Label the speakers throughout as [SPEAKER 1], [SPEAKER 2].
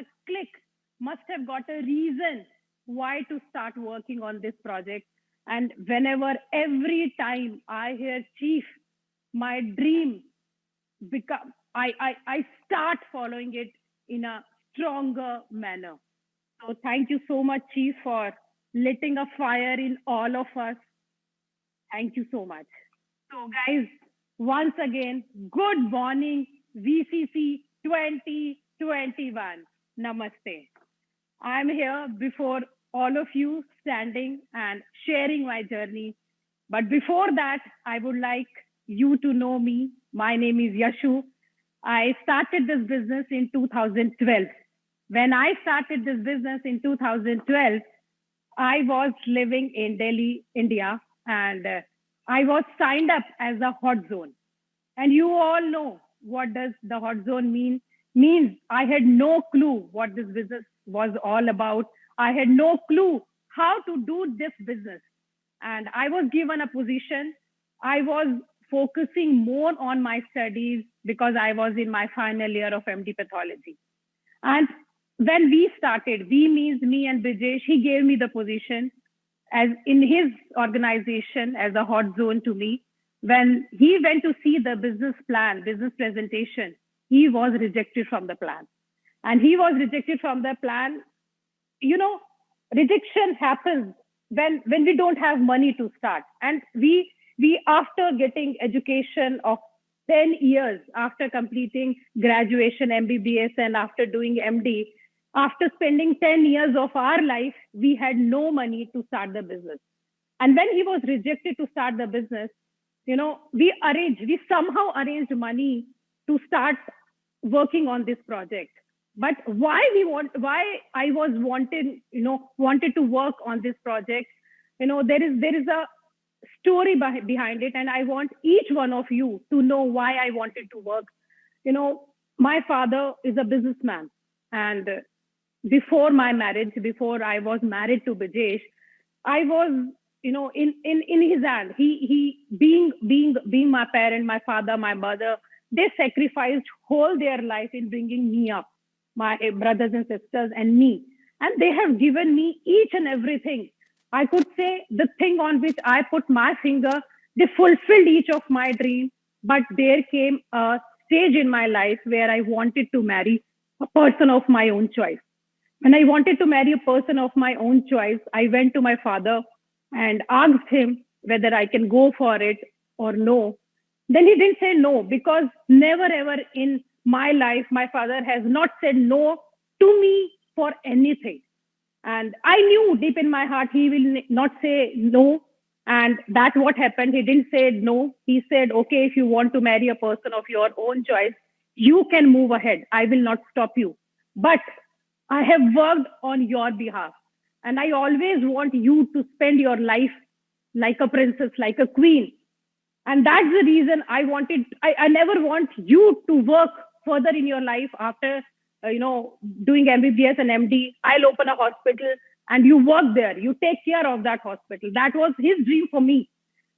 [SPEAKER 1] a click, must have got a reason why to start working on this project. And whenever, every time I hear Chief, my dream become, I start following it in a stronger manner. So thank you so much, Chief, for lighting a fire in all of us. Thank you so much. So, guys, once again, good morning, VCC 2021. Namaste. I'm here before all of you, standing and sharing my journey. But before that, I would like you to know me. My name is Yashu. I started this business in 2012. When I started this business in 2012, I was living in Delhi, India, and I was signed up as a hot zone. And you all know what does the hot zone mean? Means I had no clue what this business was all about. I had no clue how to do this business. And I was given a position. I was focusing more on my studies because I was in my final year of MD pathology. And when we started, we means me and Brijesh, he gave me the position as in his organization as a hot zone to me. When he went to see the business plan, business presentation, he was rejected from the plan. And he was rejected from the plan. You know, rejection happens when we don't have money to start. And we after getting education of 10 years, after completing graduation, MBBS, and after doing MD, after spending 10 years of our life, we had no money to start the business. And when he was rejected to start the business, we somehow arranged money to start working on this project. But why I was wanted to work on this project, there is a story behind it, and I want each one of you to know why I wanted to work. My father is a businessman, and before my marriage, before I was married to Brijesh, I was, in his hand. He being my parent, my father, my mother, they sacrificed whole their life in bringing me up, my brothers and sisters and me. And they have given me each and everything. I could say the thing on which I put my finger, they fulfilled each of my dreams. But there came a stage in my life where I wanted to marry a person of my own choice. When I wanted to marry a person of my own choice, I went to my father and asked him whether I can go for it or no. Then he didn't say no, because never ever in my life, my father has not said no to me for anything. And I knew deep in my heart, he will not say no. And that's what happened. He didn't say no. He said, okay, if you want to marry a person of your own choice, you can move ahead. I will not stop you. But I have worked on your behalf. And I always want you to spend your life like a princess, like a queen. And that's the reason I never want you to work further in your life after, doing MBBS and MD. I'll open a hospital and you work there. You take care of that hospital. That was his dream for me.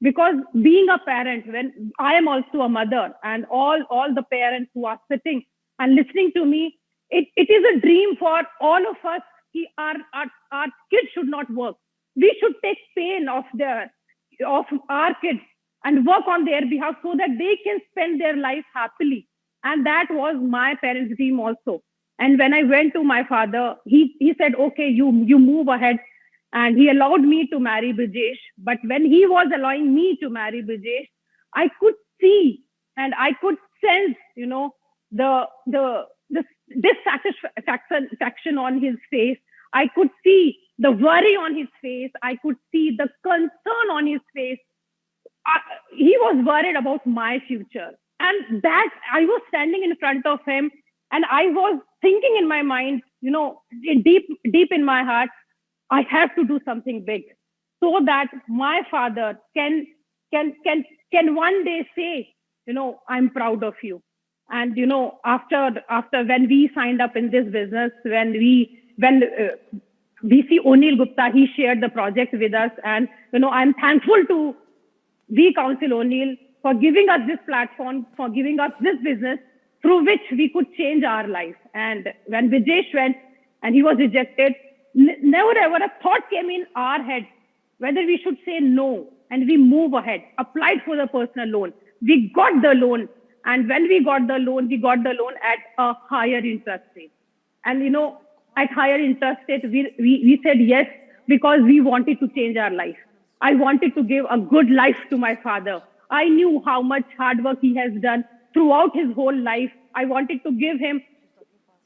[SPEAKER 1] Because being a parent, when I am also a mother, and all the parents who are sitting and listening to me, it is a dream for all of us. Our kids should not work. We should take pain of our kids and work on their behalf so that they can spend their life happily. And that was my parents' dream also. And when I went to my father, he said, okay, you move ahead. And he allowed me to marry Brijesh. But when he was allowing me to marry Brijesh, I could see and I could sense, the dissatisfaction on his face. I could see the worry on his face. I could see the concern on his face. He was worried about my future. And that I was standing in front of him and I was thinking in my mind, deep in my heart, I have to do something big so that my father can one day say, I'm proud of you. And, after when we signed up in this business, when VC O'Neill Gupta, he shared the project with us. And, I'm thankful to V Council O'Neill for giving us this platform, for giving us this business through which we could change our life. And when Vijesh went and he was rejected, never ever a thought came in our head whether we should say no and we move ahead, applied for the personal loan. We got the loan. And when we got the loan at a higher interest rate. And, at higher interest rate, we said yes because we wanted to change our life. I wanted to give a good life to my father. I knew how much hard work he has done throughout his whole life. I wanted to give him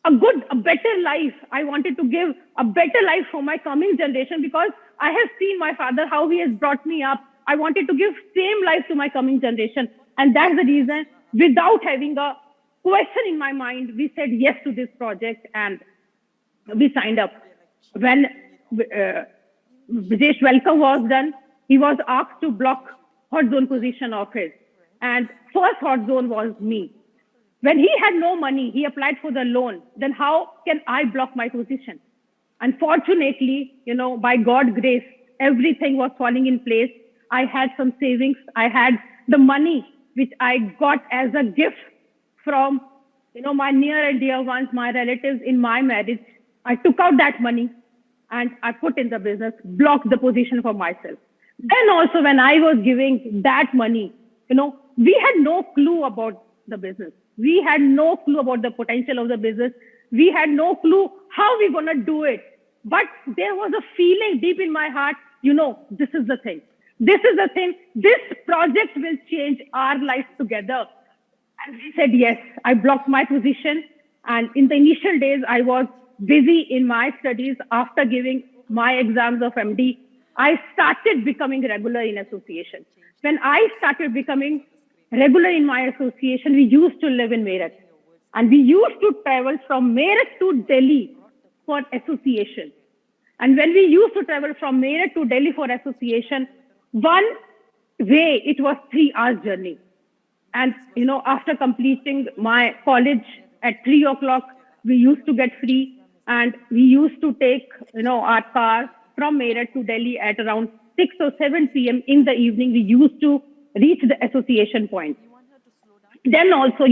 [SPEAKER 1] a better life. I wanted to give a better life for my coming generation because I have seen my father, how he has brought me up. I wanted to give same life to my coming generation. And that's the reason, without having a question in my mind, we said yes to this project and we signed up. When Vijesh welcome was done, he was asked to block hot zone position of his. And first hot zone was me. When he had no money, he applied for the loan. Then how can I block my position? Unfortunately, by God's grace, everything was falling in place. I had some savings. I had the money which I got as a gift from, my near and dear ones, my relatives in my marriage. I took out that money and I put in the business, blocked the position for myself. Then also when I was giving that money, we had no clue about the business. We had no clue about the potential of the business. We had no clue how we're going to do it. But there was a feeling deep in my heart, this is the thing. This is the thing. This project will change our lives together. And we said, yes, I blocked my position. And in the initial days, I was busy in my studies. After giving my exams of MD, I started becoming regular in association. When I started becoming regular in my association, we used to live in Meerut. And we used to travel from Meerut to Delhi for association. And when we used to travel from Meerut to Delhi for association, one way, it was 3 hours journey. And, after completing my college at 3 o'clock, we used to get free. And we used to take, our car from Meerut to Delhi at around 6 or 7 p.m. in the evening. We used to reach the association point. Then also,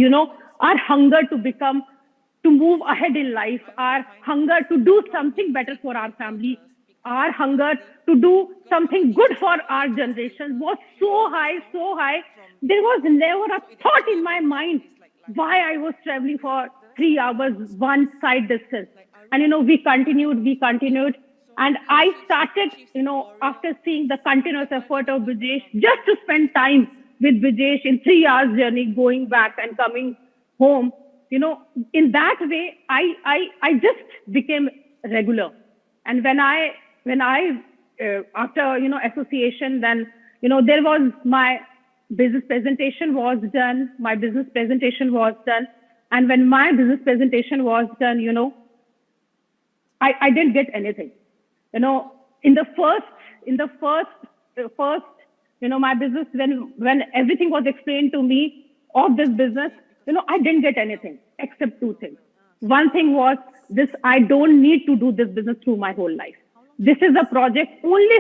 [SPEAKER 1] our hunger to move ahead in life, our hunger to do something better for our family, our hunger to do something good for our generation was so high. There was never a thought in my mind why I was traveling for 3 hours, one side distance. And, we continued. And I started, after seeing the continuous effort of Vijesh, just to spend time with Vijesh in 3 hours journey, going back and coming home, in that way, I just became regular. And when I after, association, then, there was my business presentation was done. And when my business presentation was done, I didn't get anything. In the first, my business, when everything was explained to me of this business, I didn't get anything except 2 things. One thing was this: I don't need to do this business through my whole life. This is a project only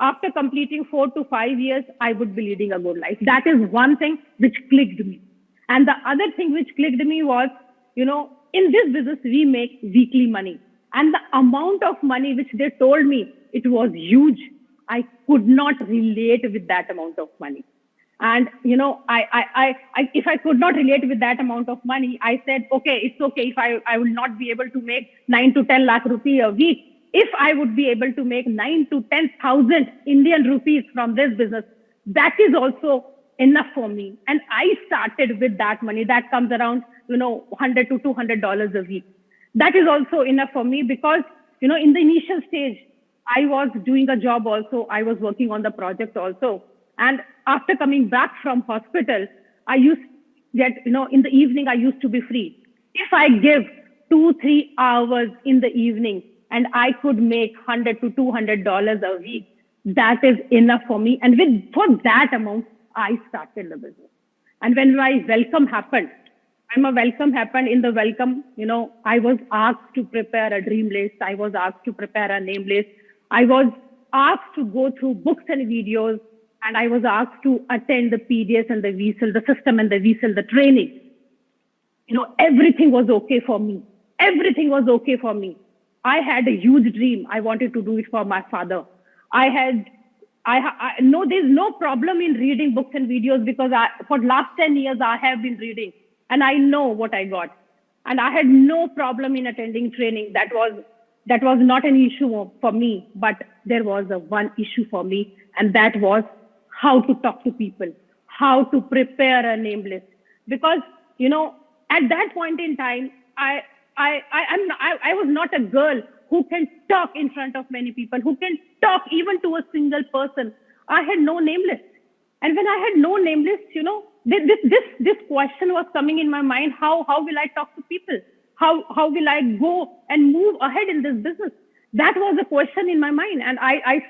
[SPEAKER 1] after completing 4 to 5 years, I would be leading a good life. That is one thing which clicked me. And the other thing which clicked me was, in this business, we make weekly money. And the amount of money which they told me, it was huge. I could not relate with that amount of money. And, if I could not relate with that amount of money, I said, okay, it's okay if I will not be able to make 9 to 10 lakh rupee a week. If I would be able to make 9 to 10,000 Indian rupees from this business, that is also enough for me. And I started with that money. That comes around, $100 to $200 a week. That is also enough for me because, in the initial stage, I was doing a job also. I was working on the project also. And after coming back from hospital, I used to get, in the evening, I used to be free. If I give 2-3 hours in the evening and I could make $100 to $200 a week, that is enough for me. And for that amount, I started the business. And when my welcome happened, in the welcome, I was asked to prepare a dream list. I was asked to prepare a name list. I was asked to go through books and videos. And I was asked to attend the PDS and the VSIL, the system and the VSIL, the training. everything was okay for me. Everything was okay for me. I had a huge dream. I wanted to do it for my father. I had, I no, there's no problem in reading books and videos because for last 10 years, I have been reading and I know what I got. And I had no problem in attending training. That was not an issue for me, but there was a one issue for me, and that was how to talk to people, how to prepare a name list. Because at that point in time, I was not a girl who can talk in front of many people, who can talk even to a single person. I had no name list. And when I had no name list, this question was coming in my mind: how will I talk to people? How will I go and move ahead in this business? That was the question in my mind, and I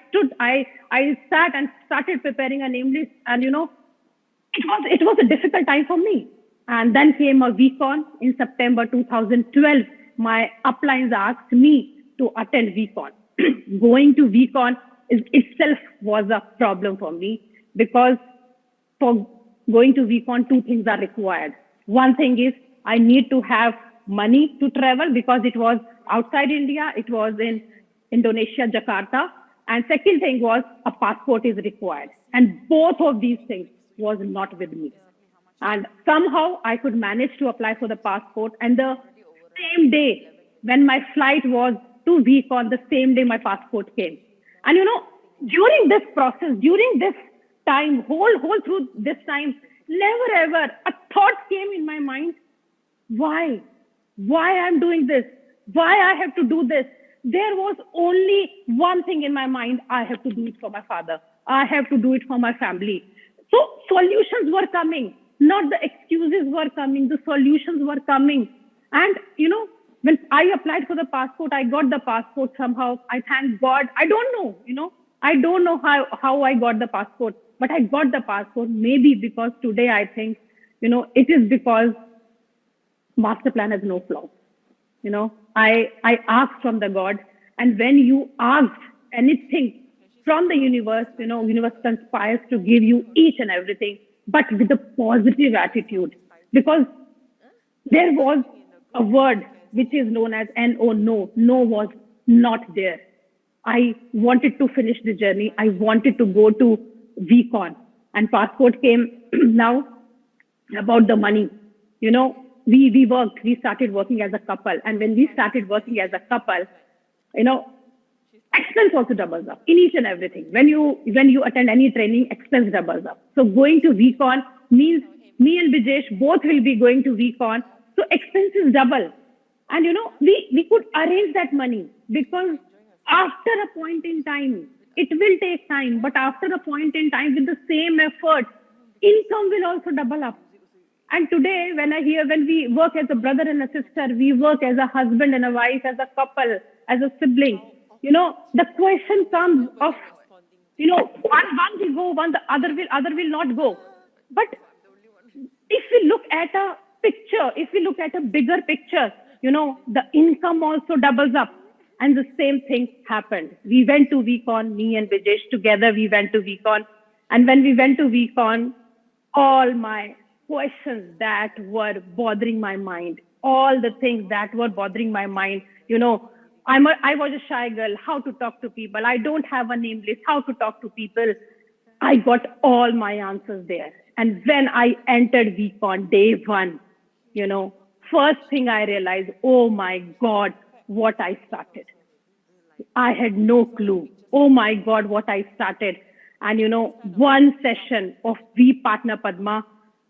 [SPEAKER 1] sat and started preparing a name list, and it was a difficult time for me. And then came a VCon in September 2012. My uplines asked me to attend VCon. Going to VCon itself was a problem for me because for going to VCon, two things are required. One thing is I need to have money to travel because it was outside India. It was in Indonesia, Jakarta. And second thing was a passport is required. And both of these things was not with me. And somehow I could manage to apply for the passport. And the same day when my flight was to VCon, the same day my passport came. And during this process, during this time, whole through this time, never ever a thought came in my mind: why I'm doing this, why I have to do this. There was only one thing in my mind: I have to do it for my father, I have to do it for my family. So solutions were coming, not the excuses were coming, the solutions were coming. And when I applied for the passport, I got the passport somehow. I thank God. I don't know, I don't know how I got the passport, but I got the passport. Maybe because today I think, it is because master plan has no flaws. I asked from the God, and when you ask anything from the universe, universe conspires to give you each and everything, but with a positive attitude. Because there was a word which is known as no. No was not there. I wanted to finish the journey. I wanted to go to VCon, and passport came. Now, about the money, we started working as a couple. And when we started working as a couple, expense also doubles up in each and everything. When you attend any training, expense doubles up. So going to VCon means me and Bijesh both will be going to VCon. So expenses double. And we could arrange that money because after a point in time, it will take time, but after a point in time, with the same effort, income will also double up. And today, when we work as a brother and a sister, we work as a husband and a wife, as a couple, as a sibling, the question comes of, one will go, the other will not go. But if we look at a picture, if we look at a bigger picture, the income also doubles up. And the same thing happened. We went to VCon, me and Bijesh together, we went to VCon. And when we went to VCon, all my questions that were bothering my mind, all the things that were bothering my mind, I was a shy girl, how to talk to people. I don't have a name list, how to talk to people. I got all my answers there. And when I entered VCon day one, first thing I realized, oh my God, what I started. I had no clue. Oh my God, what I started. And one session of V Partner Padma.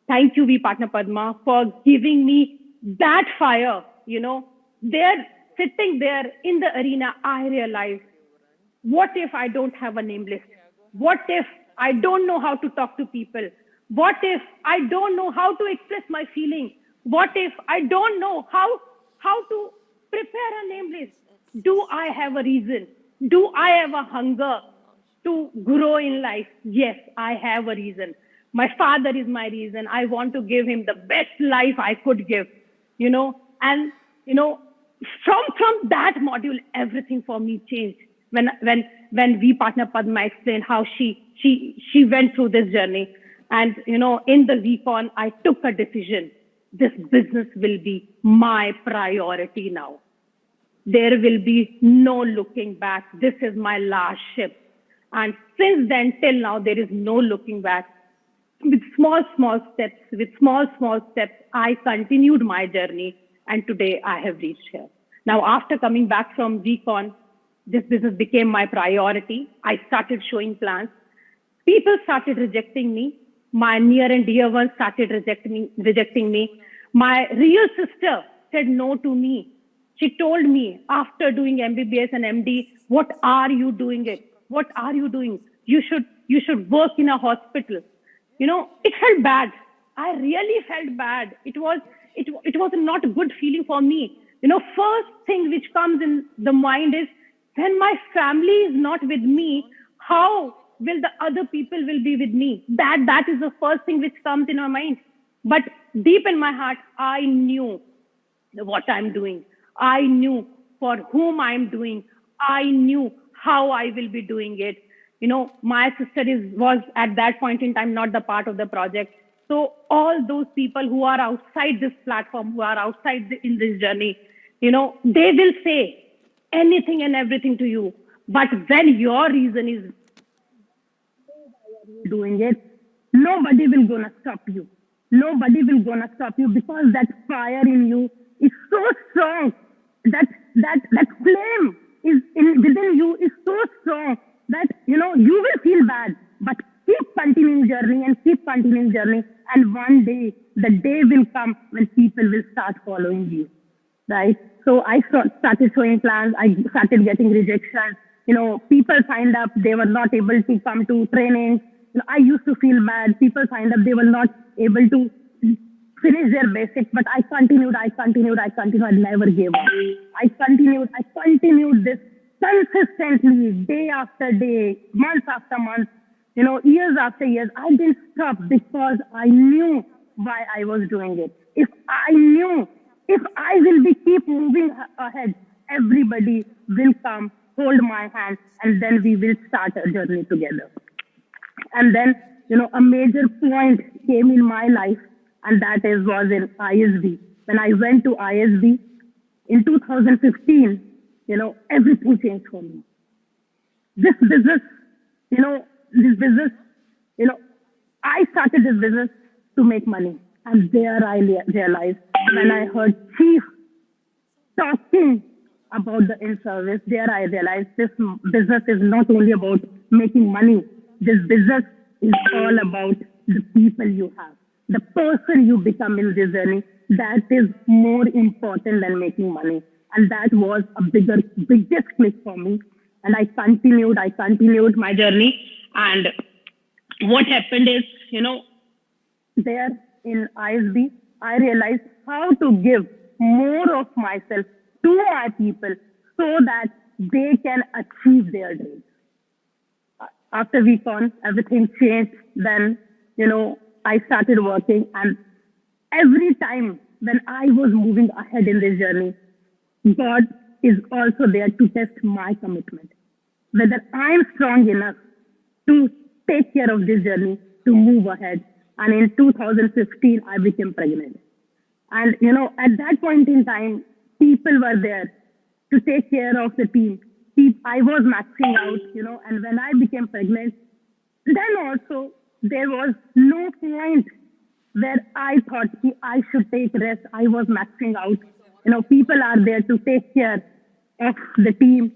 [SPEAKER 1] Thank you, V Partner Padma, for giving me that fire. They're sitting there in the arena. I realized, what if I don't have a name list? What if I don't know how to talk to people? What if I don't know how to express my feeling? What if I don't know how to prepare a name list? Do I have a reason? Do I have a hunger to grow in life? Yes, I have a reason. My father is my reason. I want to give him the best life I could give, and, from that module, everything for me changed. When V Partner Padma explained how she went through this journey. And, in the VCon, I took a decision. this business will be my priority now. There will be no looking back. This is my last ship. And since then till now, there is no looking back. With small steps, I continued my journey. And today I have reached here. Now, after coming back from VCon, this business became my priority. I started showing plans. People started rejecting me. My near and dear ones started rejecting me. My real sister said no to me. She told me after doing MBBS and MD, what are you doing it? What are you doing? You should work in a hospital. It felt bad. I really felt bad. It was not a good feeling for me. First thing which comes in the mind is when my family is not with me, how will the other people will be with me? That is the first thing which comes in my mind. But deep in my heart, I knew what I'm doing. I knew for whom I'm doing. I knew how I will be doing it. My sister was at that point in time not the part of the project. So all those people who are outside this platform, who are outside in this journey, they will say anything and everything to you. But when your reason is doing it, nobody will gonna stop you. Nobody will gonna stop you because that fire in you is so strong. That flame within you is so strong that you will feel bad, but keep continuing journey and keep continuing journey. And one day the day will come when people will start following you, right? So I started showing plans. I started getting rejection. People signed up, they were not able to come to training. I used to feel bad. People signed up, they were not able to finish their basics, but I continued. I never gave up. I continued this consistently, day after day, month after month, years after years. I didn't stop because I knew why I was doing it. If I will be keep moving ahead, everybody will come, hold my hand, and then we will start a journey together. And then, a major point came in my life, and was in ISB. When I went to ISB in 2015, everything changed for me. This business, this business, I started this business to make money. And there I realized when I heard Chief talking about the in-service, there I realized this business is not only about making money. This business is all about the people you have, the person you become in this journey. That is more important than making money. And that was a biggest click for me. And I continued my journey. And what happened is, there in ISB, I realized how to give more of myself to my people so that they can achieve their dreams. After VCon, everything changed. Then, I started working. And every time when I was moving ahead in this journey, God is also there to test my commitment. Whether I'm strong enough to take care of this journey, to move ahead. And in 2015, I became pregnant. And, at that point in time, people were there to take care of the team. I was maxing out, and when I became pregnant, then also there was no point where I thought I should take rest. I was maxing out. People are there to take care of the team.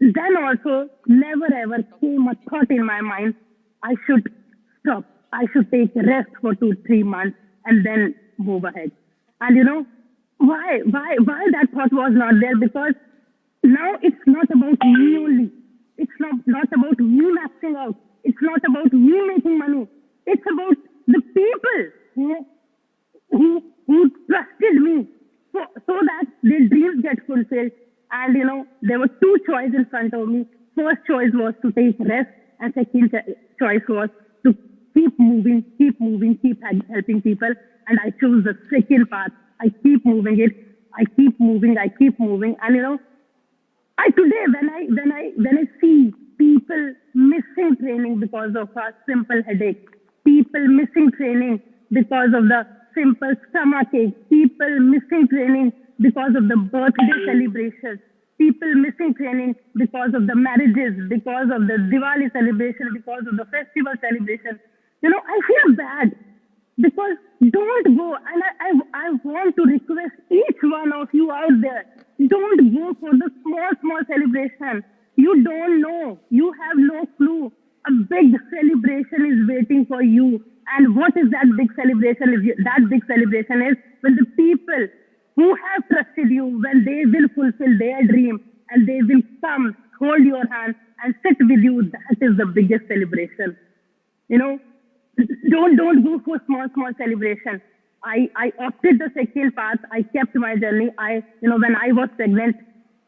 [SPEAKER 1] Then also never ever came a thought in my mind, I should stop. I should take rest for 2-3 months and then move ahead. And why that thought was not there? Because now it's not about me only. It's not about me maxing out. It's not about me making money. It's about the people who trusted me so that their dreams get fulfilled. And there were two choices in front of me. First choice was to take rest, and second choice was to keep moving, keep helping people. And I chose the second path. I keep moving it. I keep moving. And I today when I see people missing training because of a simple headache, people missing training because of the simple stomach ache, people missing training because of the birthday celebrations, people missing training because of the marriages, because of the Diwali celebration, because of the festival celebration. I feel bad because don't go. And I want to request each one of you out there, don't go for the small celebration. You don't know. You have no clue. A big celebration is waiting for you. And what is that big celebration? That big celebration is when the people who have trusted you, when they will fulfill their dream and they will come, hold your hand and sit with you. That is the biggest celebration. You know, don't go for small celebration. I opted the second path. I kept my journey. When I was pregnant,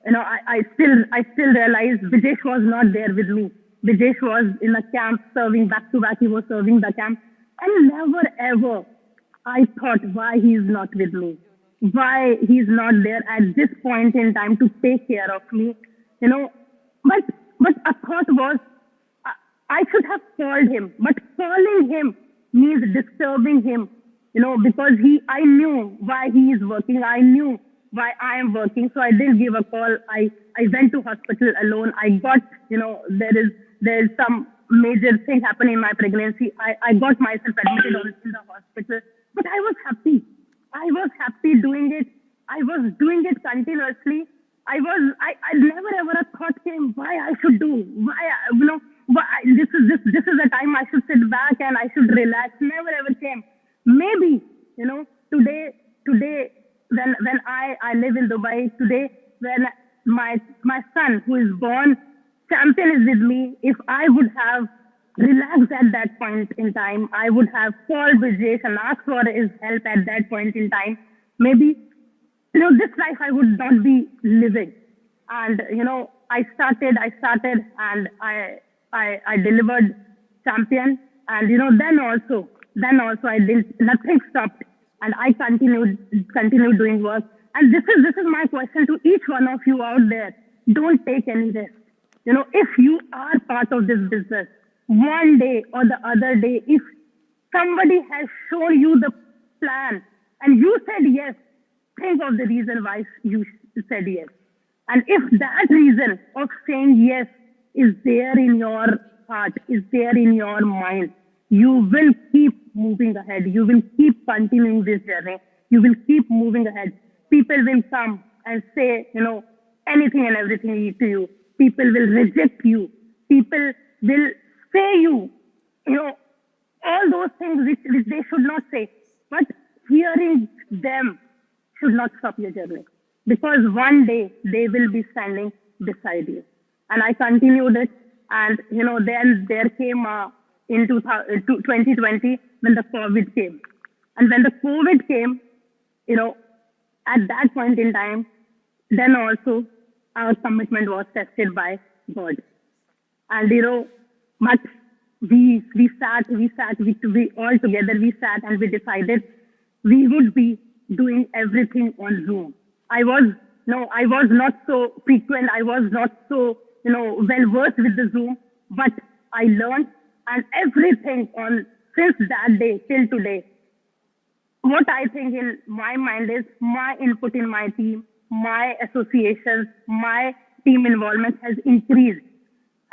[SPEAKER 1] I still realized Vijesh was not there with me. Vijesh was in a camp serving back to back. He was serving the camp, and never ever I thought why he is not with me, why he's not there at this point in time to take care of me. You know, but a thought was I should have called him, but calling him means disturbing him, because I knew why he is working. I knew why I am working. So I didn't give a call. I went to hospital alone. I got, there is some major thing happening in my pregnancy. I got myself admitted in the hospital, but I was happy. I was happy doing it. I was doing it continuously. I never ever a thought came why I should do, this is the time I should sit back and I should relax. Never ever came. Maybe, today when I live in Dubai, today when my son who is born, champion is with me. If I would have relaxed at that point in time, I would have called Vijesh and asked for his help at that point in time. Maybe, this life I would not be living. And, I started and I delivered champion. And, then also I did, nothing stopped. And I continued doing work. And this is my question to each one of you out there. Don't take any risk. If you are part of this business, one day or the other day, if somebody has shown you the plan and you said yes, think of the reason why you said yes. And if that reason of saying yes is there in your heart, is there in your mind, you will keep moving ahead. You will keep continuing this journey. You will keep moving ahead. People will come and say, anything and everything to you. People will reject you. People will say all those things which they should not say. But hearing them should not stop your journey. Because one day they will be standing beside you. And I continued it. And, then there came in 2020 when the COVID came. And when the COVID came, at that point in time, then also our commitment was tested by God. And, but we all together, we sat and we decided we would be doing everything on Zoom. I was not so frequent. I was not so, well versed with the Zoom, but I learned and everything since that day till today. What I think in my mind is my input in my team, my associations, my team involvement has increased.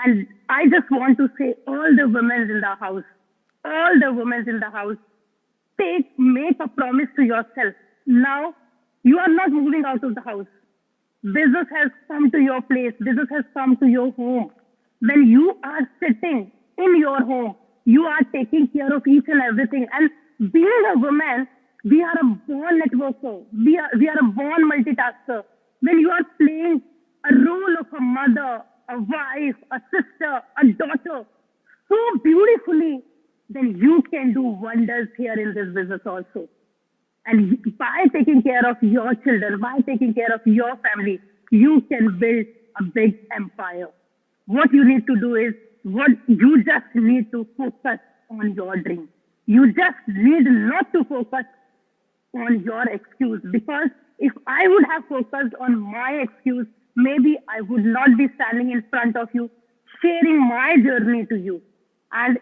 [SPEAKER 1] And I just want to say all the women in the house, make a promise to yourself. Now, you are not moving out of the house. Business has come to your place. Business has come to your home. When you are sitting in your home, you are taking care of each and everything. And being a woman, we are a born networker. We are a born multitasker. When you are playing a role of a mother, a wife, a sister, a daughter, so beautifully, then you can do wonders here in this business also. And by taking care of your children, by taking care of your family, you can build a big empire. What you need to do is, you just need to focus on your dream. You just need not to focus on your excuse. Because if I would have focused on my excuse, maybe I would not be standing in front of you, sharing my journey to you. And,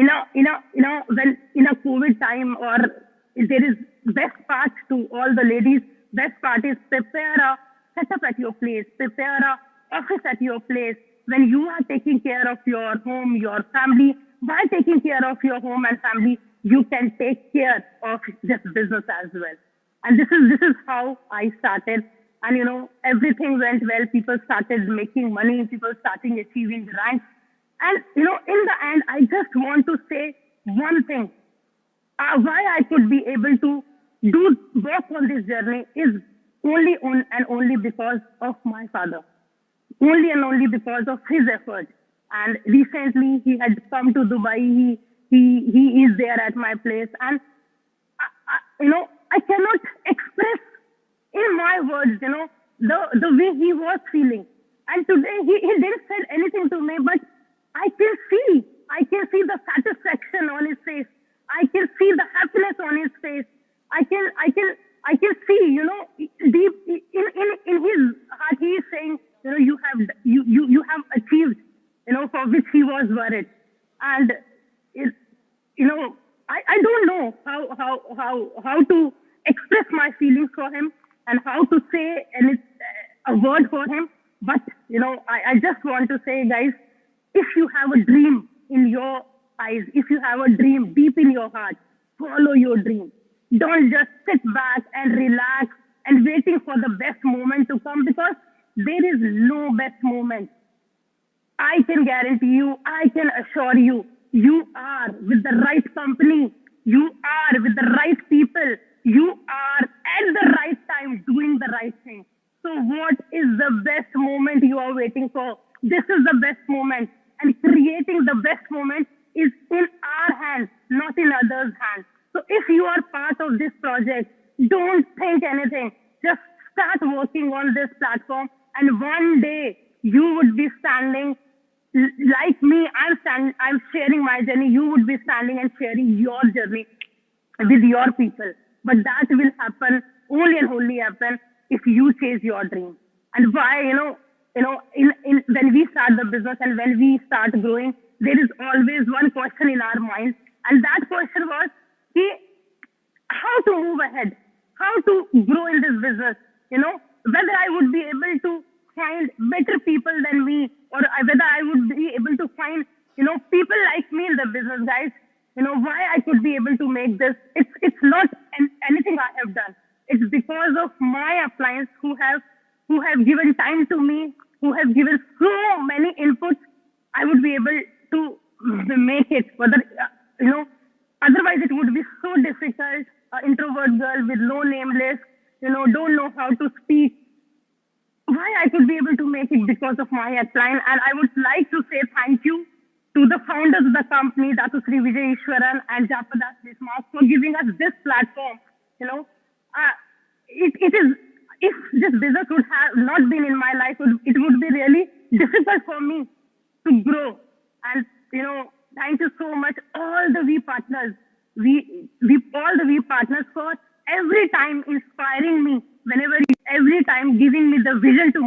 [SPEAKER 1] when in a COVID time, or there is best part to all the ladies. Best part is prepare a setup at your place, prepare a office at your place. When you are taking care of your home, your family, by taking care of your home and family, you can take care of this business as well. And this is how I started. And everything went well. People started making money. People starting achieving ranks. And in the end, I just want to say one thing. Why I could be able to work on this journey is only because of my father. Only and only because of his effort. And recently he had come to Dubai. He is there at my place, and I cannot express in my words, the way he was feeling. And today he didn't say anything to me, but I can see the satisfaction on his face. I can see the happiness on his face. I can see, deep in his heart, he is saying, you have achieved, for which he was worried. And it, I don't know how to express my feelings for him and how to say a word for him. But I just want to say, guys, if you have a dream in your eyes, if you have a dream deep in your heart, follow your dream. Don't just sit back and relax and waiting for the best moment to come, because there is no best moment. I can guarantee you, I can assure you, you are with the right company. You are with the right people. You are at the right time doing the right thing. So what is the best moment you are waiting for? This is the best moment. And creating the best moment is in our hands, not in others' hands. So if you are part of this project, don't think anything. Just start working on this platform, and one day you would be standing like me. I'm sharing my journey. You would be standing and sharing your journey with your people. But that will happen only and only happen if you chase your dream. And why, when we start the business and when we start growing, there is always one question in our minds. And that question was, how to move ahead, how to grow in this business, whether I would be able to find better people than me, or whether I would be able to find, people like me in the business, guys. Why I could be able to make this. It's not anything I have done. It's because of my appliance who have given time to me, who have given so many inputs. I would be able to make it. Whether, otherwise it would be so difficult. Introvert girl with no name list, don't know how to speak. Why I could be able to make it because of my upline. And I would like to say thank you to the founders of the company, Datu Sri Vijay Ishwaran and Japadas Bismarck, for giving us this platform. It is, if this business would have not been in my life, it would be really difficult for me to grow. And thank you so much, all the V partners. All the V partners for every time inspiring me, every time giving me the vision to